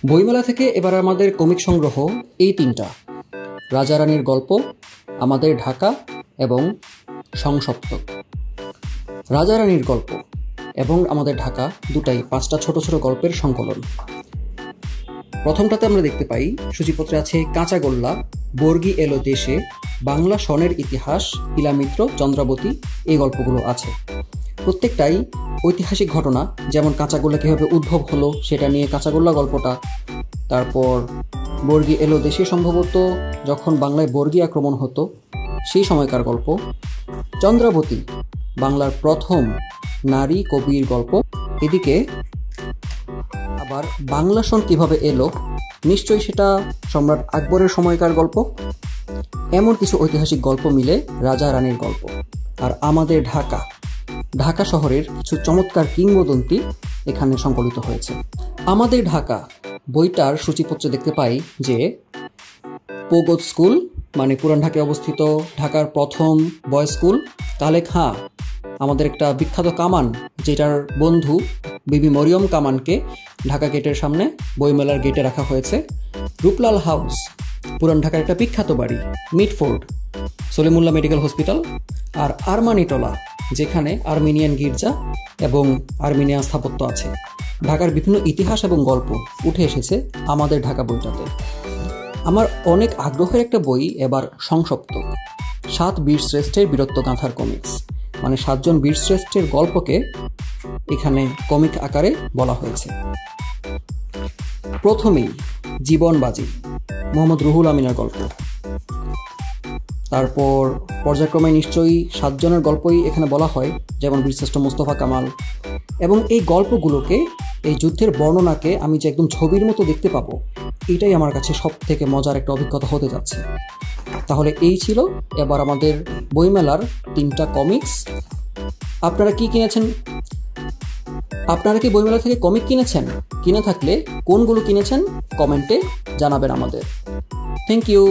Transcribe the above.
বইমেলা থেকে এবার আমাদের কমিক সংগ্রহ এই তিনটা: রাজা রানীর গল্প, আমাদের ঢাকা এবং সংসপ্তক। রাজা রানীর গল্প এবং আমাদের ঢাকা দুটাই 5টা ছোট ছোট গল্পের সংকলন। প্রথমটাতে আমরা দেখতে পাই সূচিপত্রে আছে কাঁচাগোল্লা, বর্গী এলো দেশে, বাংলা সনের ইতিহাস, ইলামিত্র, চন্দ্রাবতী, এই গল্পগুলো আছে। প্রত্যেকটাই ঐতিহাসিক ঘটনা, যেমন কাঁচাগোল্লা কীভাবে উদ্ভব হলো সেটা নিয়ে কাঁচাগোল্লা গল্পটা। তারপর বর্গী এলো দেশে সম্ভবত যখন বাংলায় বর্গী আক্রমণ হতো সেই সময়কার গল্প। চন্দ্রাবতী বাংলার প্রথম নারী কবির গল্প। এদিকে আবার বাংলা সন কীভাবে এলো, নিশ্চয়ই সেটা সম্রাট আকবরের সময়কার গল্প। এমন কিছু ঐতিহাসিক গল্প মিলে রাজা রানীর গল্প। আর আমাদের ঢাকা, ঢাকা শহরের কিছু চমৎকার কিংবদন্তি এখানে সংকলিত হয়েছে। আমাদের ঢাকা বইটার সূচিপত্রে দেখতে পাই যে পগত স্কুল মানে পুরান ঢাকায় অবস্থিত ঢাকার প্রথম বয়েজ স্কুল, কালে খাঁ আমাদের একটা বিখ্যাত কামান, যেটার বন্ধু বিবি মরিয়ম কামানকে ঢাকা গেটের সামনে বইমেলার গেটে রাখা হয়েছে। রূপলাল হাউস পুরান ঢাকার একটা বিখ্যাত বাড়ি, মিটফোর্ড, সলিমুল্লাহ মেডিকেল হসপিটাল, আর আরমানিটোলা যেখানে আর্মেনিয়ান গির্জা এবং আর্মেনিয়ান স্থাপত্য আছে। ঢাকার বিভিন্ন ইতিহাস এবং গল্প উঠে এসেছে আমাদের ঢাকা বইটাতে। আমার অনেক আগ্রহের একটা বই এবার সংসপ্তক, 7 বীরশ্রেষ্ঠের বীরত্বগাঁথার কমিক্স, মানে 7 জন বীরশ্রেষ্ঠের গল্পকে এখানে কমিক আকারে বলা হয়েছে। প্রথমেই জীবনবাজি, মোহাম্মদ রুহুল আমিনের গল্প। তারপর পর্যায়ক্রমে নিশ্চয়ই 7 জনের গল্পই এখানে বলা হয়, যেমন বীরশ্রেষ্ঠ মোস্তফা কামাল। এবং এই গল্পগুলোকে, এই যুদ্ধের বর্ণনাকে আমি যে একদম ছবির মতো দেখতে পাবো, এটাই আমার কাছে সব থেকে মজার একটা অভিজ্ঞতা হতে যাচ্ছে। তাহলে এই ছিল এবার আমাদের বইমেলার 3টা কমিক্স। আপনারা কি কিনেছেন? আপনারা কি বইমেলা থেকে কমিক কিনেছেন? কিনে থাকলে কোনগুলো কিনেছেন কমেন্টে জানাবেন আমাদের। Thank you.